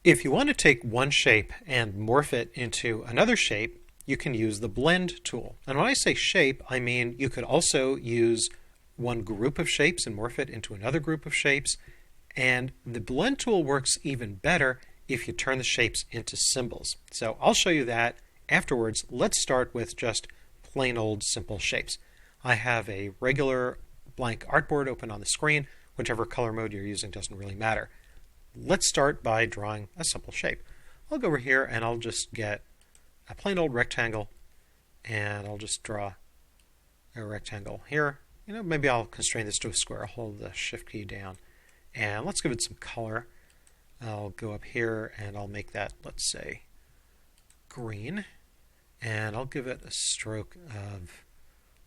If you want to take one shape and morph it into another shape, you can use the blend tool. And when I say shape, I mean you could also use one group of shapes and morph it into another group of shapes. And the blend tool works even better if you turn the shapes into symbols. So I'll show you that afterwards. Let's start with just plain old simple shapes. I have a regular blank artboard open on the screen. Whichever color mode you're using doesn't really matter. Let's start by drawing a simple shape. I'll go over here and I'll just get a plain old rectangle, and I'll just draw a rectangle here. Maybe I'll constrain this to a square. I'll hold the shift key down, and let's give it some color. I'll go up here and I'll make that, let's say, green, and I'll give it a stroke of,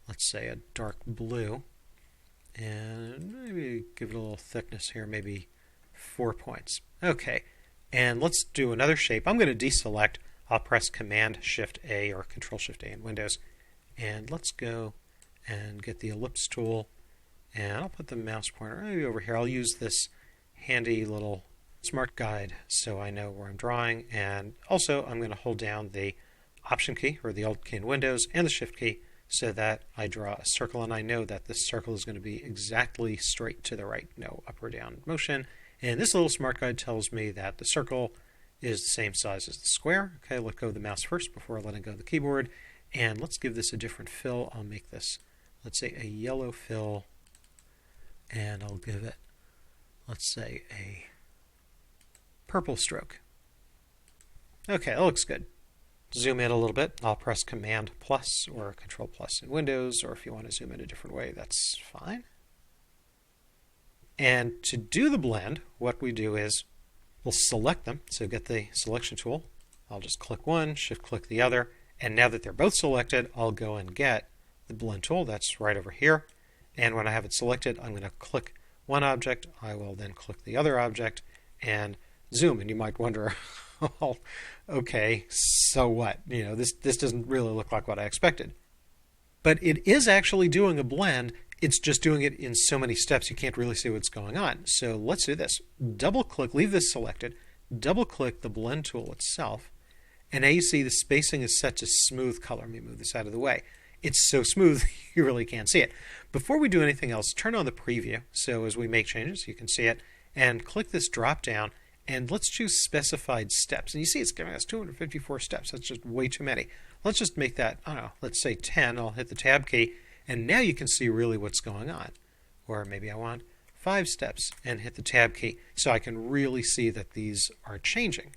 let's say, a dark blue, and maybe give it a little thickness here, maybe 4 points. Okay, and let's do another shape. I'm going to deselect. I'll press Command Shift A or Control Shift A in Windows, and let's go and get the ellipse tool, and I'll put the mouse pointer maybe over here. I'll use this handy little smart guide so I know where I'm drawing, and also I'm going to hold down the Option key or the Alt key in Windows and the Shift key so that I draw a circle, and I know that this circle is going to be exactly straight to the right, no up or down motion. And this little smart guide tells me that the circle is the same size as the square. Okay, let go of the mouse first before letting go of the keyboard. And let's give this a different fill. I'll make this, let's say, a yellow fill. And I'll give it, let's say, a purple stroke. Okay, that looks good. Zoom in a little bit. I'll press Command plus or Control plus in Windows, or if you want to zoom in a different way, that's fine. And to do the blend, what we do is we'll select them. So get the selection tool. I'll just click one, shift click the other. And now that they're both selected, I'll go and get the blend tool. That's right over here. And when I have it selected, I'm going to click one object. I will then click the other object and zoom. And you might wonder, oh, okay, so what? This doesn't really look like what I expected. But it is actually doing a blend. It's just doing it in so many steps you can't really see what's going on. So let's do this. Double click, leave this selected, double click the blend tool itself, and now you see the spacing is set to smooth color. Let me move this out of the way. It's so smooth you really can't see it. Before we do anything else, turn on the preview so as we make changes you can see it, and click this drop down, and let's choose specified steps. And you see it's giving us 254 steps. That's just way too many. Let's just make that, I don't know, let's say 10. I'll hit the tab key. And now you can see really what's going on. Or maybe I want 5 steps and hit the tab key so I can really see that these are changing.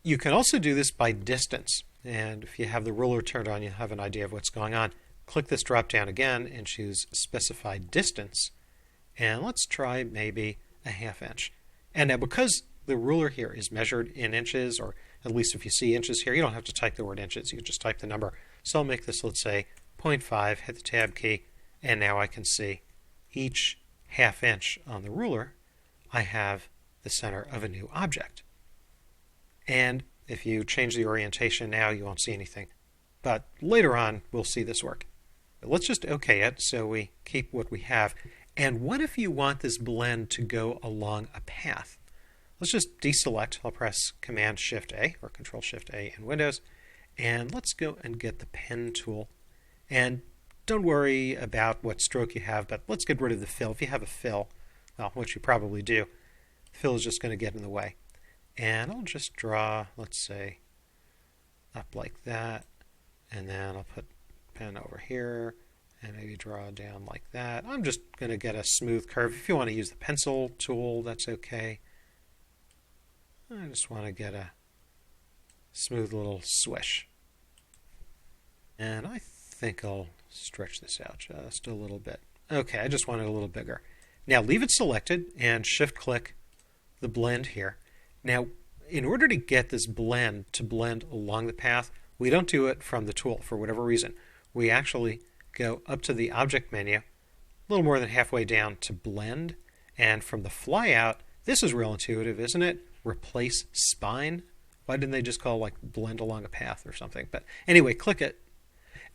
You can also do this by distance. And if you have the ruler turned on, you'll have an idea of what's going on. Click this drop down again and choose specified distance. And let's try maybe a ½ inch. And now because the ruler here is measured in inches, or at least if you see inches here, you don't have to type the word inches. You can just type the number. So I'll make this, let's say, 0.5, hit the tab key, and now I can see each ½ inch on the ruler, I have the center of a new object. And if you change the orientation now, you won't see anything. But later on, we'll see this work. But let's just OK it so we keep what we have. And what if you want this blend to go along a path? Let's just deselect. I'll press Command Shift A or Control Shift A in Windows. And let's go and get the pen tool. And don't worry about what stroke you have, but let's get rid of the fill. If you have a fill, well, which you probably do, the fill is just going to get in the way. And I'll just draw, let's say, up like that. And then I'll put pen over here and maybe draw down like that. I'm just going to get a smooth curve. If you want to use the pencil tool, that's okay. I just want to get a smooth little swish. And I think I'll stretch this out just a little bit. Okay, I just want it a little bigger. Now leave it selected and shift click the blend here. Now in order to get this blend to blend along the path, we don't do it from the tool for whatever reason. We actually go up to the object menu, a little more than halfway down to blend, and from the flyout, this is real intuitive, isn't it? Replace spine. Why didn't they just call like blend along a path or something? But anyway, click it.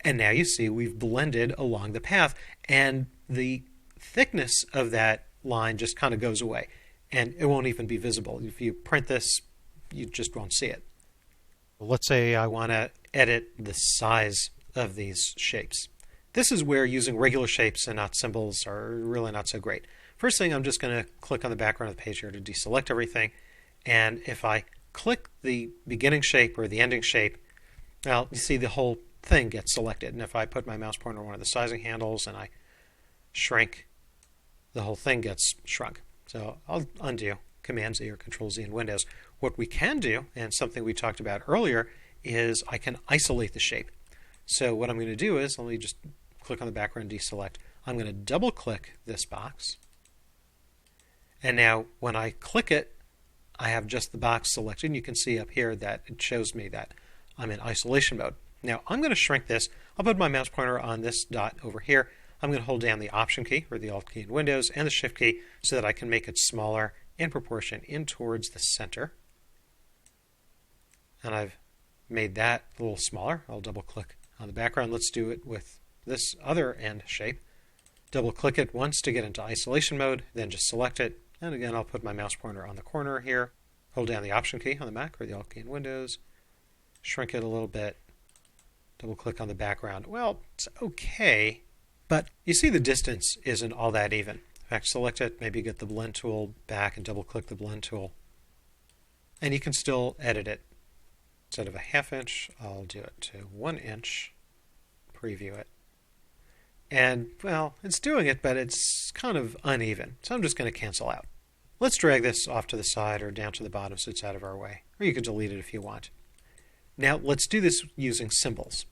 And now you see we've blended along the path, and the thickness of that line just kind of goes away, and it won't even be visible. If you print this, you just won't see it. Let's say I want to edit the size of these shapes. This is where using regular shapes and not symbols are really not so great. First thing, I'm just going to click on the background of the page here to deselect everything. And if I click the beginning shape or the ending shape, well, you see the whole thing gets selected. And if I put my mouse pointer on one of the sizing handles and I shrink, the whole thing gets shrunk. So I'll undo Command-Z or Control-Z in Windows. What we can do, and something we talked about earlier, is I can isolate the shape. So what I'm going to do is, let me just click on the background, deselect. I'm going to double click this box. And now when I click it, I have just the box selected. And you can see up here that it shows me that I'm in isolation mode. Now I'm going to shrink this. I'll put my mouse pointer on this dot over here. I'm going to hold down the Option key or the Alt key in Windows and the Shift key so that I can make it smaller in proportion in towards the center. And I've made that a little smaller. I'll double click on the background. Let's do it with this other end shape. Double click it once to get into isolation mode, then just select it. And again, I'll put my mouse pointer on the corner here. Hold down the Option key on the Mac or the Alt key in Windows. Shrink it a little bit. Double click on the background. Well, it's okay, but you see the distance isn't all that even. In fact, select it, maybe get the blend tool back and double click the blend tool. And you can still edit it. Instead of a 1/2 inch, I'll do it to 1 inch, preview it. And, well, it's doing it, but it's kind of uneven. So I'm just going to cancel out. Let's drag this off to the side or down to the bottom so it's out of our way. Or you can delete it if you want. Now, let's do this using symbols.